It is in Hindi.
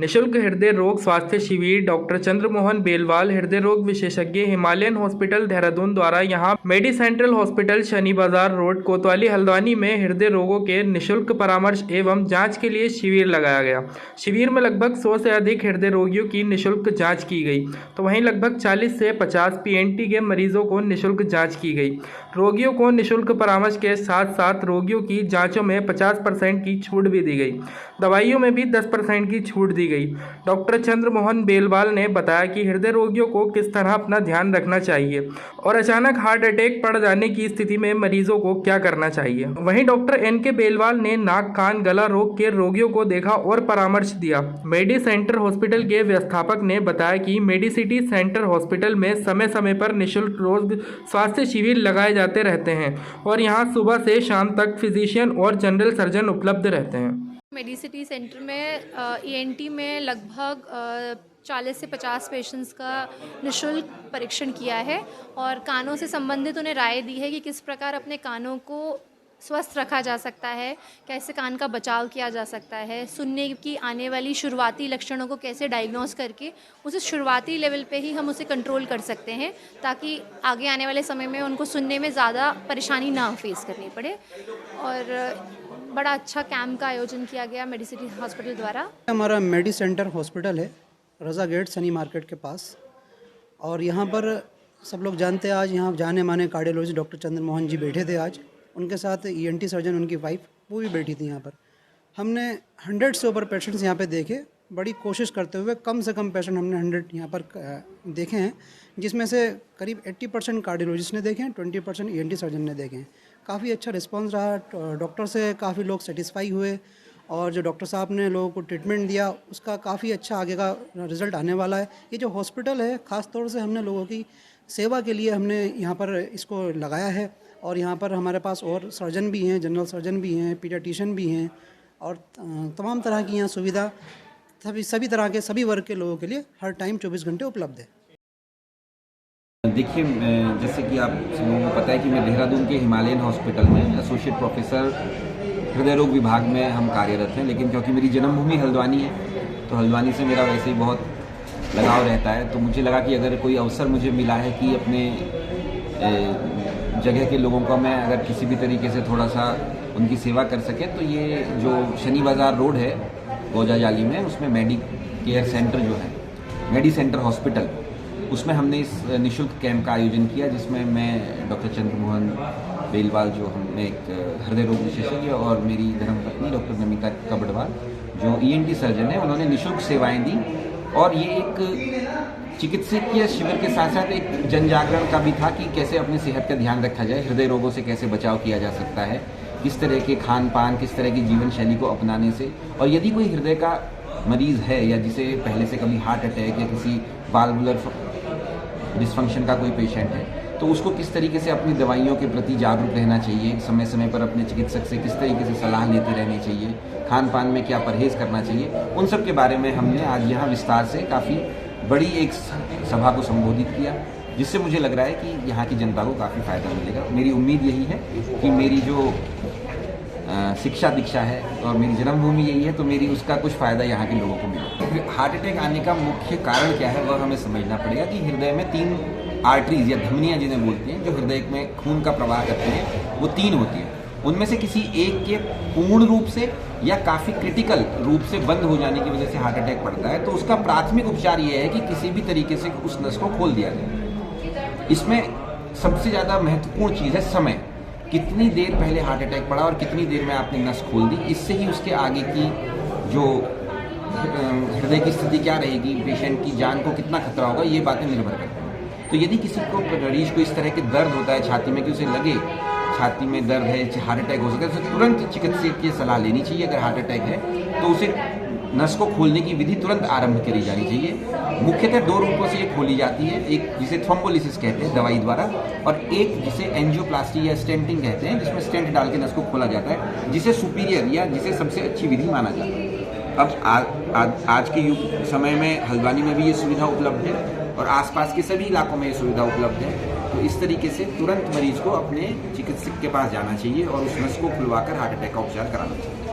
निशुल्क हृदय रोग स्वास्थ्य शिविर डॉक्टर चंद्रमोहन बेलवाल हृदय रोग विशेषज्ञ हिमालयन हॉस्पिटल देहरादून द्वारा यहां मेडी सेंट्रल हॉस्पिटल शनि बाजार रोड कोतवाली हल्द्वानी में हृदय रोगों के निशुल्क परामर्श एवं जांच के लिए शिविर लगाया गया। शिविर में लगभग 100 से अधिक हृदय रोगियों की निशुल्क जांच की गई, तो वहीं लगभग 40 से 50 पीएनटी के मरीजों को निशुल्क जांच की गई। रोगियों को निशुल्क परामर्श के साथ साथ रोगियों की जांचों में 50% की छूट भी दी गई। दवाइयों में भी 10% की छूट दी गई। डॉक्टर चंद्रमोहन बेलवाल ने बताया कि हृदय रोगियों को किस तरह अपना ध्यान रखना चाहिए और अचानक हार्ट अटैक पड़ जाने की स्थिति में मरीजों को क्या करना चाहिए। वहीं डॉक्टर एन.के. बेलवाल ने नाक कान गला रोग के रोगियों को देखा और परामर्श दिया। मेडी सेंटर हॉस्पिटल के व्यवस्थापक ने बताया कि मेडिसिटी सेंटर हॉस्पिटल में समय समय पर निःशुल्क रोग स्वास्थ्य शिविर लगाए जाते रहते हैं और यहाँ सुबह से शाम तक फिजिशियन और जनरल सर्जन उपलब्ध रहते हैं। मेडिसिटी सेंटर में ईएनटी में लगभग 40 से 50 पेशेंट्स का निशुल्क परीक्षण किया है और कानों से संबंधित उन्हें राय दी है कि किस प्रकार अपने कानों को स्वस्थ रखा जा सकता है, कैसे कान का बचाव किया जा सकता है, सुनने की आने वाली शुरुआती लक्षणों को कैसे डायग्नोस करके उसे शुरुआती लेवल पे ही हम उसे कंट्रोल कर सकते हैं ताकि आगे आने वाले समय में उनको सुनने में ज़्यादा परेशानी ना फेस करनी पड़े। और बड़ा अच्छा कैंप का आयोजन किया गया मेडिसिटी हॉस्पिटल द्वारा। हमारा मेडी सेंटर हॉस्पिटल है रज़ा गेट सनी मार्केट के पास, और यहाँ पर सब लोग जानते हैं आज यहाँ जाने माने कार्डियोलॉजिस्ट डॉक्टर चंद्रमोहन जी बैठे थे। आज उनके साथ ईएनटी सर्जन उनकी वाइफ वो भी बैठी थी यहाँ पर। हमने 100 से ऊपर पेशेंट्स यहाँ पे देखे, बड़ी कोशिश करते हुए कम से कम पेशेंट हमने 100 यहाँ पर देखे हैं, जिसमें से करीब 80% कार्डियोलॉजिस्ट ने देखे हैं, 20% ईएनटी सर्जन ने देखे हैं। काफ़ी अच्छा रिस्पांस रहा, डॉक्टर से काफ़ी लोग सेटिस्फाई हुए और जो डॉक्टर साहब ने लोगों को ट्रीटमेंट दिया उसका काफ़ी अच्छा आगे का रिज़ल्ट आने वाला है। ये जो हॉस्पिटल है ख़ास तौर से हमने लोगों की सेवा के लिए हमने यहाँ पर इसको लगाया है और यहाँ पर हमारे पास और सर्जन भी हैं, जनरल सर्जन भी हैं, पीडियाट्रिशियन भी हैं और तमाम तरह की यहाँ सुविधा सभी तरह के सभी वर्ग के लोगों के लिए हर टाइम 24 घंटे उपलब्ध है। देखिए, जैसे कि आप लोगों को पता है कि मैं देहरादून के हिमालयन हॉस्पिटल में एसोसिएट प्रोफेसर हृदय रोग विभाग में हम कार्यरत हैं, लेकिन क्योंकि मेरी जन्मभूमि हल्द्वानी है तो हल्द्वानी से मेरा वैसे ही बहुत लगाव रहता है, तो मुझे लगा कि अगर कोई अवसर मुझे मिला है कि अपने जगह के लोगों को मैं अगर किसी भी तरीके से थोड़ा सा उनकी सेवा कर सके, तो ये जो शनि बाजार रोड है गोजा जाली में, उसमें मेडी केयर सेंटर जो है मेडी सेंटर हॉस्पिटल, उसमें हमने इस निशुल्क कैंप का आयोजन किया, जिसमें मैं डॉक्टर चंद्रमोहन बेलवाल जो हम एक हृदय रोग विशेषज्ञ और मेरी धर्मपत्नी डॉक्टर नमिता कबड़वाल जो ईएनटी सर्जन है, उन्होंने निशुल्क सेवाएं दी। और ये एक चिकित्सकीय शिविर के साथ साथ एक जन जागरण का भी था कि कैसे अपनी सेहत का ध्यान रखा जाए, हृदय रोगों से कैसे बचाव किया जा सकता है, किस तरह के खान पान, किस तरह की जीवन शैली को अपनाने से, और यदि कोई हृदय का मरीज़ है या जिसे पहले से कभी हार्ट अटैक या किसी वाल्वुलर डिस्फंक्शन का कोई पेशेंट है, तो उसको किस तरीके से अपनी दवाइयों के प्रति जागरूक रहना चाहिए, समय समय पर अपने चिकित्सक से किस तरीके से सलाह लेते रहनी चाहिए, खान पान में क्या परहेज़ करना चाहिए, उन सब के बारे में हमने आज यहाँ विस्तार से काफ़ी बड़ी एक सभा को संबोधित किया, जिससे मुझे लग रहा है कि यहाँ की जनता को काफ़ी फ़ायदा मिलेगा। मेरी उम्मीद यही है कि मेरी जो शिक्षा दीक्षा है और मेरी जन्मभूमि यही है, तो मेरी उसका कुछ फ़ायदा यहाँ के लोगों को मिले। हार्ट अटैक आने का मुख्य कारण क्या है वह हमें समझना पड़ेगा कि हृदय में 3 आर्टरीज या धमनियाँ जिन्हें बोलते हैं, जो हृदय में खून का प्रवाह करते हैं, वो 3 होती हैं। उनमें से किसी एक के पूर्ण रूप से या काफ़ी क्रिटिकल रूप से बंद हो जाने की वजह से हार्ट अटैक पड़ता है, तो उसका प्राथमिक उपचार ये है कि किसी भी तरीके से उस नस को खोल दिया जाए। इसमें सबसे ज़्यादा महत्वपूर्ण चीज़ है समय, कितनी देर पहले हार्ट अटैक पड़ा और कितनी देर में आपने नस खोल दी, इससे ही उसके आगे की जो हृदय की स्थिति क्या रहेगी, पेशेंट की जान को कितना खतरा होगा, ये बातें निर्भर करती हैं। तो यदि किसी को मरीज को इस तरह के दर्द होता है छाती में कि उसे लगे छाती में दर्द है, हार्ट अटैक हो सकता है, तो तुरंत चिकित्सक की सलाह लेनी चाहिए। अगर हार्ट अटैक है तो उसे नस को खोलने की विधि तुरंत आरंभ करी जानी चाहिए। मुख्यतः 2 रूपों से ये खोली जाती है, एक जिसे थ्रोम्बोलिसिस कहते हैं दवाई द्वारा, और एक जिसे एंजियोप्लास्टी या स्टेंटिंग कहते हैं, जिसमें स्टेंट डाल के नस को खोला जाता है, जिसे सुपीरियर या जिसे सबसे अच्छी विधि माना जाता है। अब आज के युग समय में हल्द्वानी में भी ये सुविधा उपलब्ध है और आसपास के सभी इलाकों में ये सुविधा उपलब्ध है। तो इस तरीके से तुरंत मरीज को अपने चिकित्सक के पास जाना चाहिए और उस नस को खुलवाकर हार्ट अटैक का उपचार कराना चाहिए।